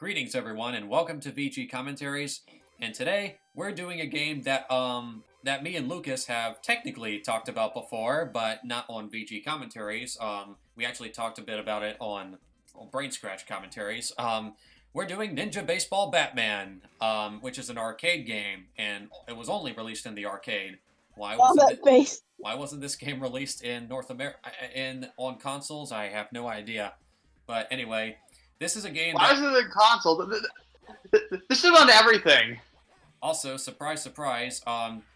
Greetings, everyone, and welcome to VG Commentaries. And today we're doing a game that me and Lucas have technically talked about before, but not on VG Commentaries. We actually talked a bit about it on Brain Scratch Commentaries. We're doing Ninja Baseball Batman, which is an arcade game, and it was only released in the arcade. Why wasn't this game released in North America on consoles? I have no idea. But anyway, this is a game. Why is it in console? This is on everything. Also, surprise, surprise.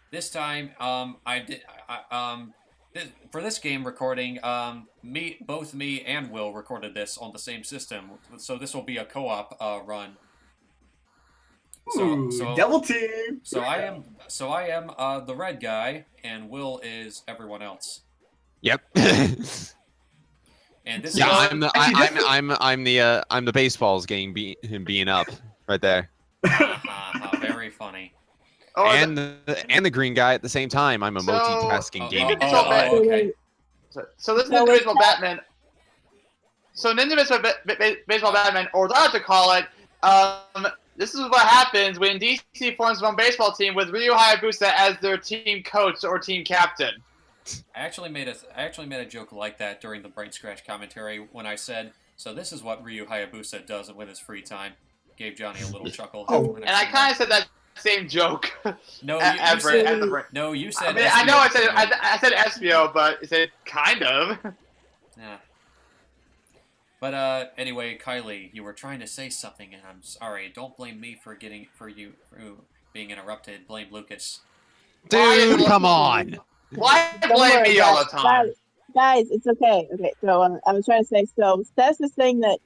This time, for this game recording, both me and Will recorded this on the same system. So this will be a co-op run. So double team. So I am the red guy, and Will is everyone else. Yep. And this I'm the baseballs game being up right there. Very funny. Oh, and the green guy at the same time. I'm a multitasking game. Okay. So this is Ninja Baseball Batman. So Ninja Baseball Batman, or as I like to call it, this is what happens when DC forms one baseball team with Ryu Hayabusa as their team coach or team captain. I actually made a joke like that during the Brain Scratch commentary when I said, "So this is what Ryu Hayabusa does with his free time." Gave Johnny a little chuckle. And I kind of said that same joke. No, you said. I mean, I know I said SBO, but it said kind of. Yeah. But anyway, Kylie, you were trying to say something, and I'm sorry. Don't blame me for you being interrupted. Blame Lucas. Dude, come on. Why blame me all the time? Guys, it's okay. Okay, so I was trying to say, so Steph is saying that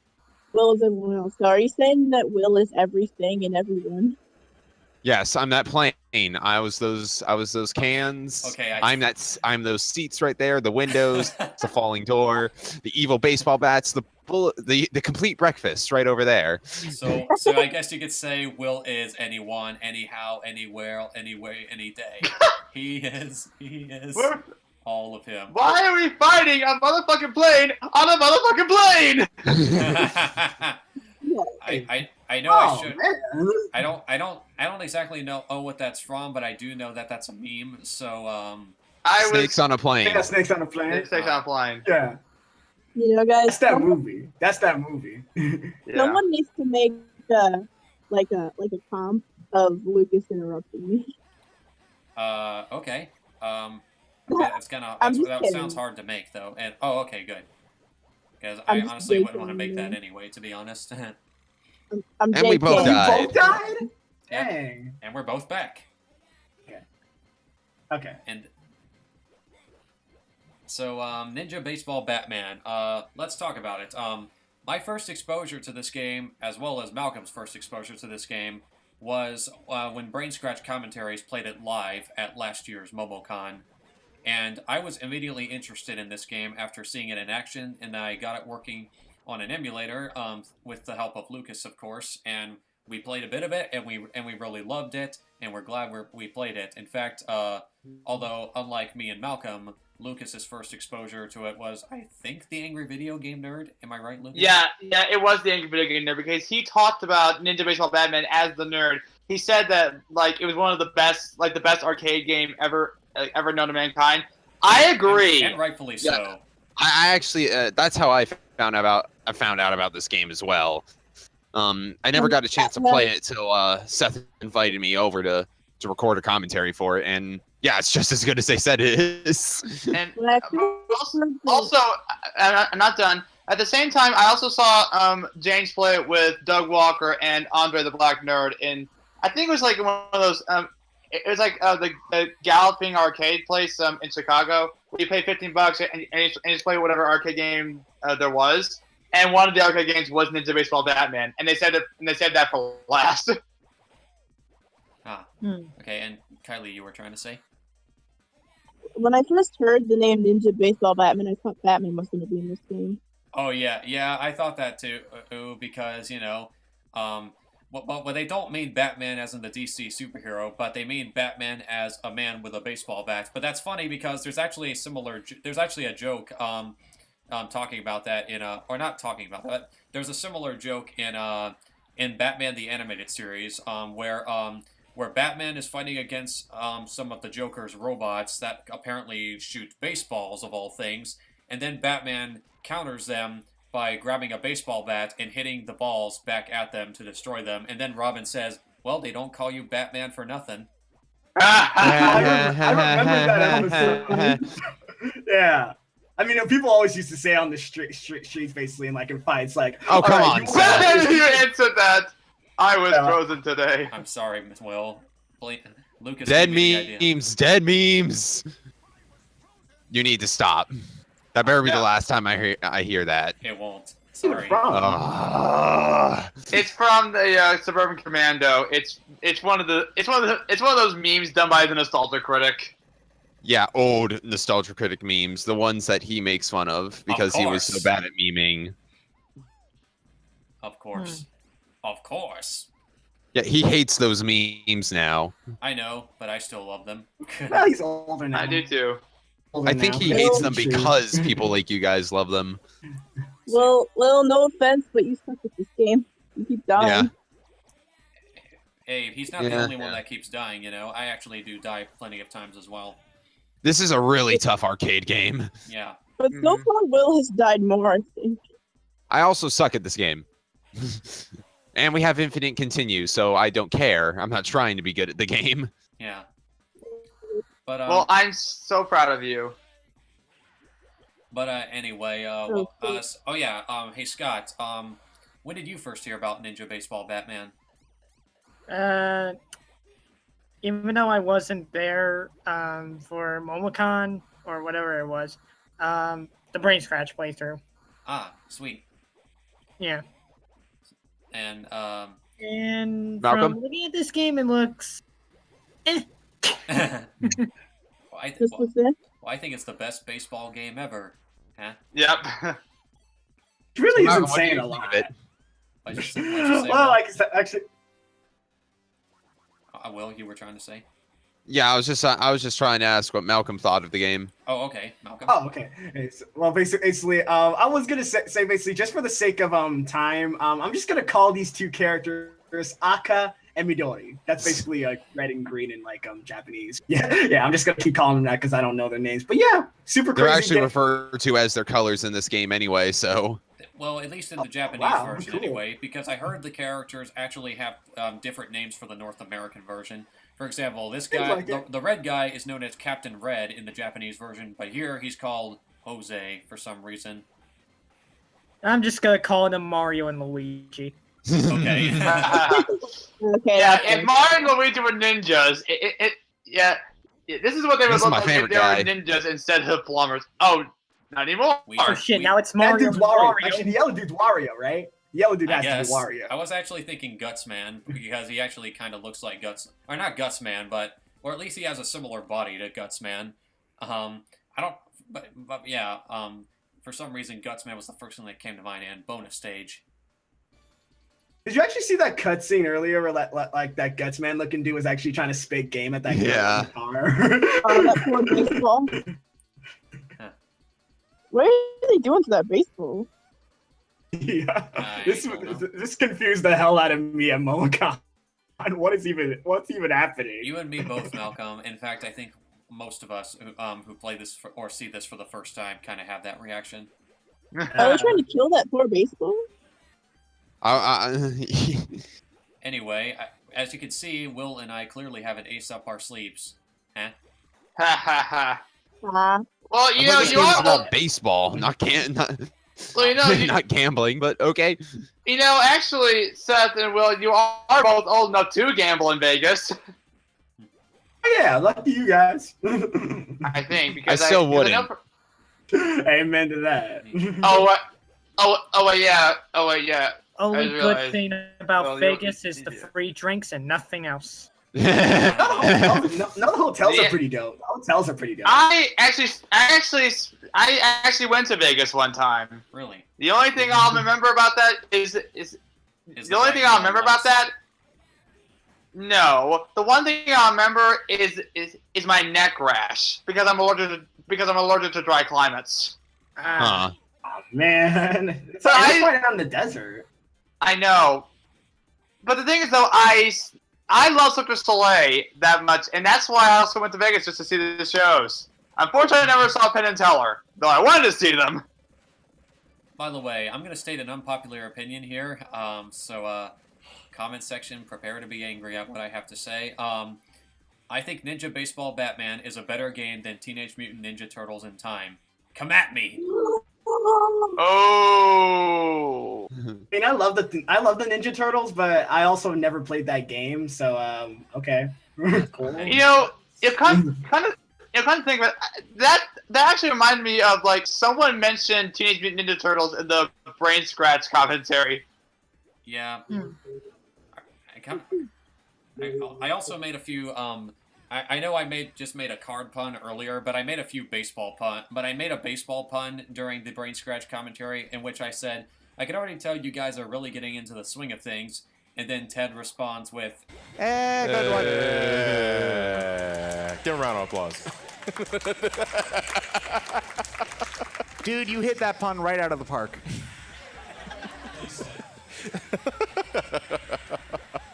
Will is everyone else. So are you saying that Will is everything and everyone? Yes, I'm that plane. I was those cans. Okay, I'm those seats right there, the windows, the falling door, the evil baseball bats, the complete breakfast right over there. So I guess you could say Will is anyone, anyhow, anywhere, anyway, any day. He is all of him. Why are we fighting a motherfucking plane on a motherfucking plane? I know I should. Man. I don't exactly know what that's from, but I do know that that's a meme. So Snakes on a plane. Yeah, Snakes on a Plane. Snakes on a Plane. Yeah. You know, guys. That's that movie. Yeah. Someone needs to make like a comp of Lucas interrupting me. Okay. That sounds hard to make though. And okay, good. Because I honestly wouldn't want to make that anyway, to be honest. I'm and we both died. You both died? Yep. Dang. And we're both back. Okay. And so, Ninja Baseball Batman. Let's talk about it. My first exposure to this game, as well as Malcolm's first exposure to this game, was when Brain Scratch Commentaries played it live at last year's MomoCon. And I was immediately interested in this game after seeing it in action, and I got it working on an emulator with the help of Lucas, of course, and we played a bit of it, and we really loved it, and we're glad we played it. In fact, although unlike me and Malcolm, Lucas's first exposure to it was, I think, the Angry Video Game Nerd. Am I right, Lucas? Yeah, it was the Angry Video Game Nerd because he talked about Ninja Baseball Batman as the nerd. He said that it was one of the best arcade game ever known to mankind. I agree, and rightfully so. Yeah. I actually that's how I found out about this game as well. I never got a chance to play it till Seth invited me over to record a commentary for it, and yeah, it's just as good as they said it is. And also, I'm not done. At the same time, I also saw James play it with Doug Walker and Andre the Black Nerd in, I think it was like one of those. It was like the Galloping arcade place in Chicago. Where you pay $15 and you just play whatever arcade game there was. And one of the arcade games was Ninja Baseball Batman, and they said that for last. Okay. And Kylie, you were trying to say? When I first heard the name Ninja Baseball Batman, I thought Batman was going to be in this game. Oh yeah, I thought that too, because well, they don't mean Batman as in the DC superhero, but they mean Batman as a man with a baseball bat. But that's funny because there's actually a joke talking about that in or not talking about that. There's a similar joke in in Batman the Animated Series, where Batman is fighting against some of the Joker's robots that apparently shoot baseballs of all things, and then Batman counters them by grabbing a baseball bat and hitting the balls back at them to destroy them, and then Robin says, "Well, they don't call you Batman for nothing." I remember that episode. Yeah. I mean, people always used to say on the streets, basically, and like in fights, like, Oh, come on, you Seth. When you answered that, I was frozen today. I'm sorry, Miss Will. Lucas Dead gave me the idea. memes, dead memes. You need to stop. That better be the last time I hear that. It won't. What's it Sorry. from? It's from the Suburban Commando. It's one of those memes done by the Nostalgia Critic. Yeah, old Nostalgia Critic memes, the ones that he makes fun of because he was so course. bad at meming. Of course. Of course. Yeah, he hates those memes now. I know, but I still love them. Well, he's older now. I do too. Older I think now. he That's hates them true. because people like you guys love them. Well, no offense, but you suck at this game. You keep dying. Hey, he's not the Yeah. only one that keeps dying, you know. I actually do die plenty of times as well. This is a really tough arcade game. Yeah. But so far, Will has died more, I think. I also suck at this game. And we have infinite continue, so I don't care. I'm not trying to be good at the game. Yeah. But Well, I'm so proud of you. anyway, hey Scott, when did you first hear about Ninja Baseball Batman? Even though I wasn't there for MomoCon or whatever it was, the Brain Scratch playthrough. Ah, sweet. Yeah. And And Malcolm? from looking at this game, it looks. well, This was it. I think it's the best baseball game ever. Huh? Yep. It really Malcolm, isn't what do you saying a think lot. of it? Why'd you say Well, that? like I said, actually, Will, you were trying to say? Yeah, I was just trying to ask what Malcolm thought of the game. Oh, okay, Malcolm. oh, okay. Well, basically, I was gonna say basically just for the sake of time, I'm just gonna call these two characters Aka and Midori. That's basically like red and green in like Japanese. Yeah. I'm just gonna keep calling them that because I don't know their names. But yeah, super They're crazy. actually game. referred to as their colors in this game anyway, so Well, at least in the Japanese wow, version, cool. anyway, because I heard the characters actually have different names for the North American version. For example, this Seems guy, like it. the red guy, is known as Captain Red in the Japanese version, but here he's called Jose for some reason. I'm just gonna call them Mario and Luigi. Okay. Okay. Yeah, that's if good. Mario and Luigi were ninjas, this is what they would This is look my like if favorite they were guy. ninjas instead of plumbers. Oh, not anymore. Oh shit! Now it's That Mario dude's and Wario. Mario. Actually, the yellow dude's Wario, right? The yellow dude I has guess. to be Wario. I was actually thinking Guts Man, because he actually kind of looks like Guts, or not Guts Man, or at least he has a similar body to Guts Man. I don't, but yeah, for some reason Guts Man was the first thing that came to mind, and bonus stage. Did you actually see that cutscene earlier where like that Guts Man looking dude was actually trying to spit game at that girl Yeah. in the car? That poor baseball. What are they doing to that baseball? Yeah. I This don't know. this confused the hell out of me at MomoCon. What's even happening? You and me both, Malcolm. In fact, I think most of us who play this or see this for the first time kind of have that reaction. Are they trying to kill that poor baseball? Anyway, as you can see, Will and I clearly have an ace up our sleeves. Huh? Ah, Well, you know, this you game's are. about baseball, not Well, you know, not gambling, but okay. you know, actually, Seth and Will, you are both old enough to gamble in Vegas. Yeah, lucky you guys. I think because I still because wouldn't. know for- Amen to that. wait, yeah. Only I good realize- thing about well, you- Vegas is the yeah. free drinks and nothing else. No, the hotels Yeah. are pretty dope. The hotels are pretty dope. I actually went to Vegas one time. Really? The only thing I'll remember about that is the only thing I'll remember about that. No, the one thing I'll remember is my neck rash because I'm allergic to dry climates. Huh. Oh, man. So I I- went out in the desert. I know. But the thing is, though, I love Cirque du Soleil that much, and that's why I also went to Vegas just to see the shows. Unfortunately, I never saw Penn and Teller, though I wanted to see them. By the way, I'm going to state an unpopular opinion here. Comment section, prepare to be angry at what I have to say. I think Ninja Baseball Batman is a better game than Teenage Mutant Ninja Turtles in Time. Come at me! Oh. I mean, I love the Ninja Turtles, but I also never played that game. So okay. Cool. You know, you kind of think about that. That actually reminded me of like someone mentioned Teenage Mutant Ninja Turtles in the Brain Scratch commentary. Yeah. I also made a few. I know I just made a card pun earlier, but I made a few baseball pun. But I made a baseball pun during the Brain Scratch commentary in which I said, "I can already tell you guys are really getting into the swing of things." And then Ted responds with, Good one. Give him a round of applause. Dude, you hit that pun right out of the park.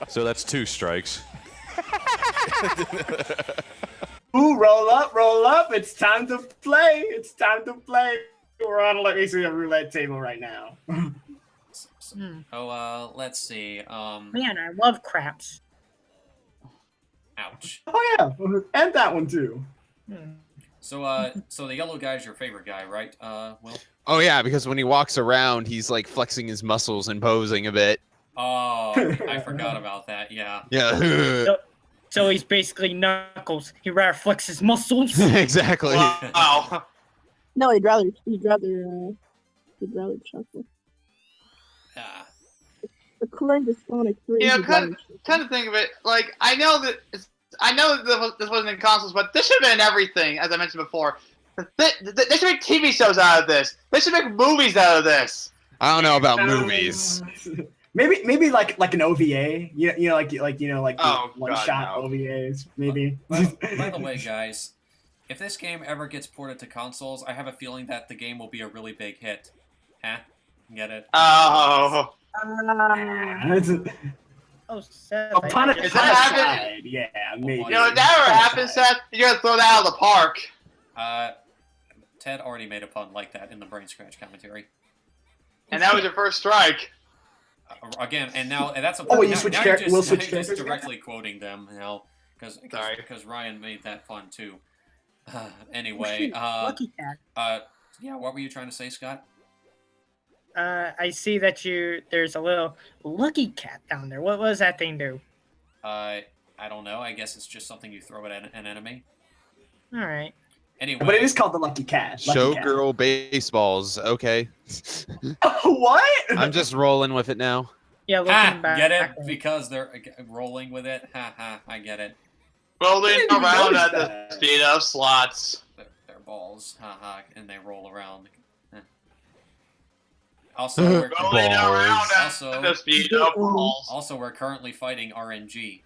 So that's 2 strikes. Ooh, roll up! It's time to play. It's time to play. We're on like basically a roulette table right now. let's see. Man, I love craps. Ouch. Oh yeah, and that one too. So the yellow guy's your favorite guy, right? Will? Oh yeah, because when he walks around, he's like flexing his muscles and posing a bit. Oh, I forgot about that. Yeah. Yeah. So he's basically Knuckles. He rather flex his muscles. Exactly. Wow. No, he'd rather chuckle. Yeah. According to Sonic 3, You know, he'd rather kind of think of it like I know that this wasn't in consoles, but this should have been in everything, as I mentioned before. They should make TV shows out of this. They should make movies out of this. I don't know about movies. Maybe like an OVA. Like Oh, one God, shot no. OVAs. Maybe. By the way, guys, if this game ever gets ported to consoles, I have a feeling that the game will be a really big hit. Huh? Get it? Oh. Oh, Seth. Upon a Is that happening? side, yeah, maybe. You know, if that ever happens, Seth, you're gonna throw that out of the park. Ted already made a pun like that in the Brain Scratch commentary. And that was your first strike. Again, and that's a Oh, you now, switched now char- you're we'll just, switch now you're just characters directly quoting them now Sorry. because Ryan made that fun too. Anyway, Lucky cat. yeah, what were you trying to say, Scott? I see that there's a little lucky cat down there. What does that thing do? I don't know. I guess it's just something you throw at an enemy. All right. Anyway, But it is called the Lucky Cat. Showgirl baseballs. Okay. What? I'm just rolling with it now. Yeah, looking Ha! back. Get it? Because they're rolling with it. Ha ha! I get it. Rolling didn't even around notice at the that. speed of slots. They're balls. Ha ha! And they roll around. Also, we're Rolling around at Also- the speed of balls. also we're currently fighting RNG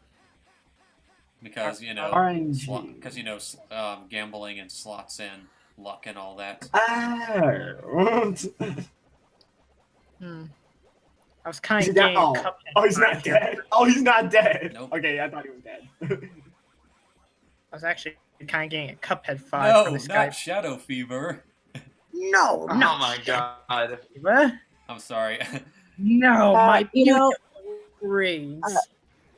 because RNG. gambling and slots and luck and all that. I was kind Is he of dead? getting Oh. Cuphead Oh, he's not vibe. dead. Oh, he's not dead. Nope. Okay, I thought he was dead. I was actually kind of getting a Cuphead vibe from No, this not guy. Shadow Fever. No, Oh no, my god. What? I'm sorry. No, my you know, beautiful brains.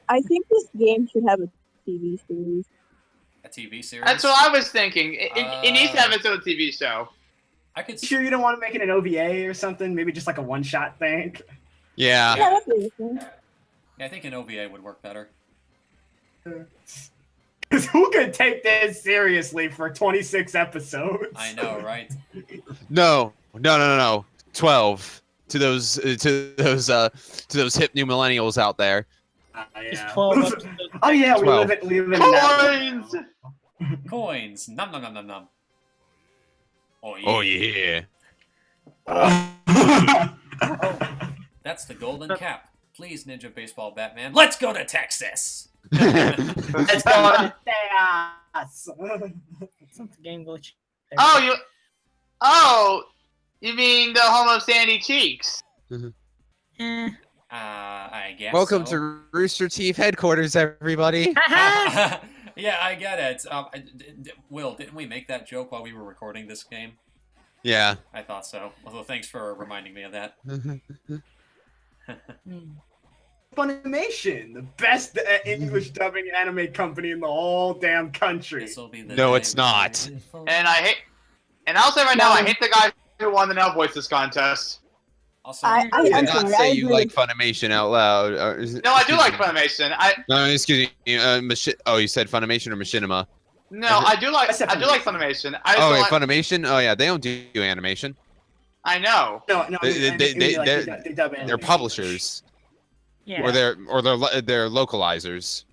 I think this game should have a TV series. A TV series. That's what I was thinking. It needs to have its own TV show. I could. Sure, you don't want to make it an OVA or something? Maybe just like a one-shot thing. Yeah. Yeah, that'd be okay. Yeah, I think an OVA would work better. Because who could take this seriously for 26 episodes? I know, right? No. 12 to those hip new millennials out there. Just Yeah. 12 episodes. Oh yeah, we 12. live in that. Coins! Coins. Nom nom nom nom nom. Oh yeah. Oh yeah. That's the golden cap. Please, Ninja Baseball Batman. Let's go to Texas. Let's go to Texas. Something game glitch. Oh, you mean the home of Sandy Cheeks? Eh, I guess. Welcome so. to Rooster Teeth headquarters, everybody. Yeah, I get it. Will, didn't we make that joke while we were recording this game? Yeah. I thought so. Although, thanks for reminding me of that. Funimation, the best English dubbing anime company in the whole damn country. This'll be the No, day it's we not. made it full. And I'll say right now, I hate the guy who won the Now Voices contest. Also, I- You I'm did not sorry, say I you agree like with- Funimation out loud. No, I do like Funimation. No, excuse me. Oh, you said Funimation or Machinima? I do like I said Funimation. I just Oh, don't wait, like, Funimation? Oh, yeah, they don't do animation. I know. No, They- they dub They're anime. publishers, Yeah, or they're localizers.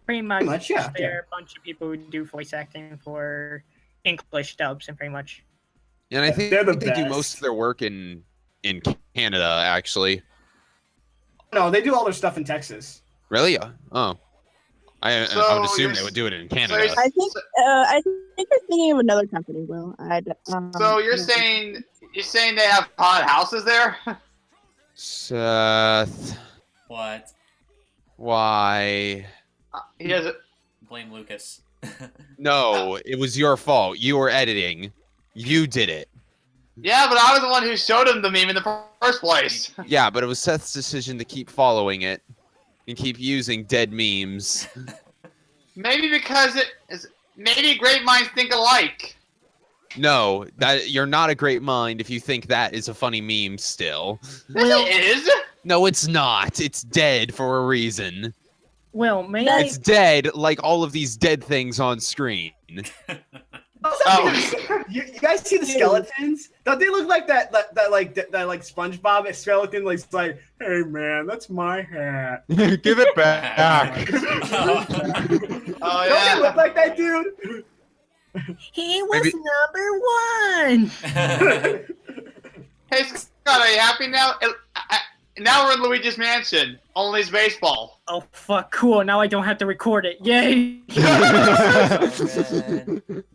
pretty much. yeah, They're a bunch of people who do voice acting for English dubs, and pretty much. And I think They're the they do best. most of their work in Canada, actually. No, they do all their stuff in Texas. Really? Oh. I So would assume you're- they would do it in so Canada. you're- I think you're thinking of another company, Will. So you're saying they have haunted houses there? Seth, what? why? He has. Blame Lucas. No, it was your fault. You were editing. You did it. Yeah, but I was the one who showed him the meme in the first place. Yeah, but it was Seth's decision to keep following it and keep using dead memes. Maybe because maybe great minds think alike. No, that you're not a great mind if you think that is a funny meme still. Yes, it is. No, it's not. It's dead for a reason. Will, may I? It's dead like all of these dead things on screen. Oh. You guys see the skeletons? Don't they look like that SpongeBob skeleton? Like, it's like, hey man, that's my hat. Give it back. Oh Don't yeah. they look like that, dude? He was Maybe- number 1. Hey Scott, are you happy now? Now we're in Luigi's Mansion. Only it's baseball. Oh fuck, cool. Now I don't have to record it. Yay! Red,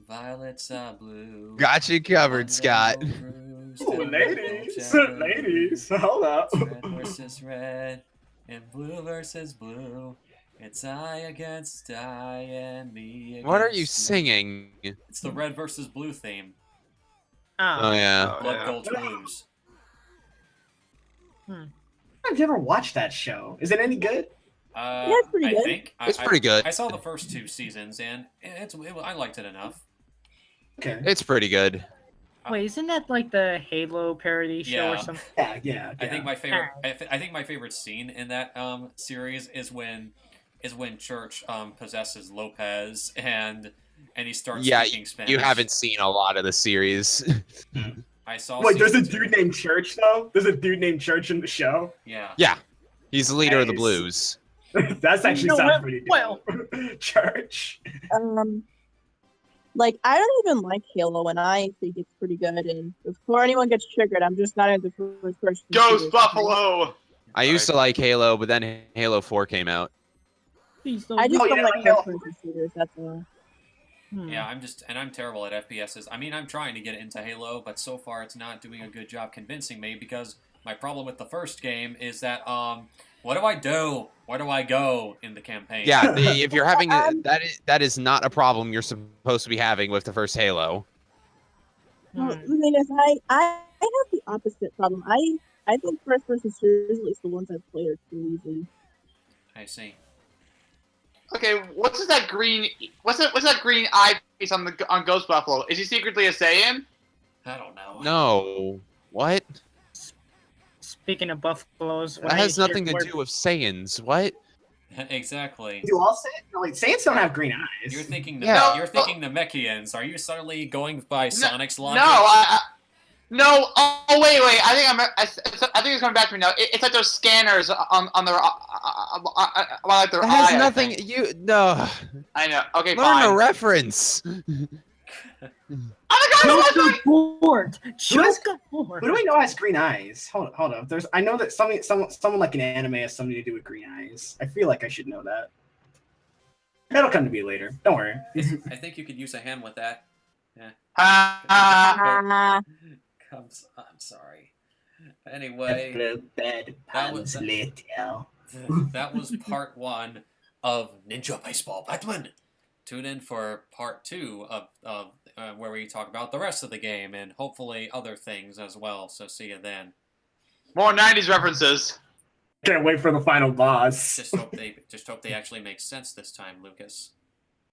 violets are blue. Got you covered, Scott. Ooh, ladies, hold up. It's red versus red, and blue versus blue. It's I against I, and me against What are you me. singing? It's the red versus blue theme. Oh Oh, yeah. Blood yeah. Gulch Blues. I've never watched that show. Is it any good? Yeah, it's pretty I good. think It's pretty good. I saw the first 2 seasons, and I liked it enough. Okay. It's pretty good. wait, isn't that like the Halo parody show or Yeah. something? Yeah. I think my favorite. I think my favorite scene in that series is when Church possesses Lopez and he starts Yeah, speaking Spanish. You haven't seen a lot of the series. I saw. Wait, there's a season 2. dude named Church though. There's a dude named Church in the show. Yeah. Yeah. He's the leader of the Nice. Blues. That's actually No, sounds pretty good. well. Church. Like I don't even like Halo, and I think it's pretty good. And before anyone gets triggered, I'm just not into first person. Ghost shooters. Buffalo. I used to like Halo, but then Halo 4 came out. Please don't. I just Oh, don't yeah, like like Halo. first person shooters. That's all. Yeah, I'm terrible at FPSs. I mean, I'm trying to get into Halo, but so far it's not doing a good job convincing me because my problem with the first game is that what do I do? Where do I go in the campaign? Yeah, if you're having that is not a problem you're supposed to be having with the first Halo. Well, the thing is, I have the opposite problem. I think first person shooters, at least the ones I've played, are too easy. I see. Okay, what's that green eye piece on Ghost Buffalo? Is he secretly a Saiyan? I don't know. No. What? Speaking of buffaloes, when That I has hear nothing to word- do with Saiyans. What? Exactly. Do all Saiyans? No, wait, Saiyans don't have green eyes. You're thinking the Yeah. you're thinking the Mechians. Are you suddenly going by Sonic's No, logic? no. Oh, wait. I think it's coming back to me now. It's like those scanners on their like their That eye. has I nothing. think. No. I know. Okay, Learn fine. a reference. Oh my God! Joker board. Who Joker board. Who do I know has green eyes? Hold up. I know that someone like an anime has something to do with green eyes. I feel like I should know that. That'll come to me later. Don't worry. I think you could use a hand with that. Ah, Ah, I'm sorry. Anyway, Bed that was later. that was part 1 of Ninja Baseball Batman. Tune in for part 2 of where we talk about the rest of the game and hopefully other things as well. So see you then. More 90s references. Can't wait for the final boss. Just hope they actually make sense this time, Lucas.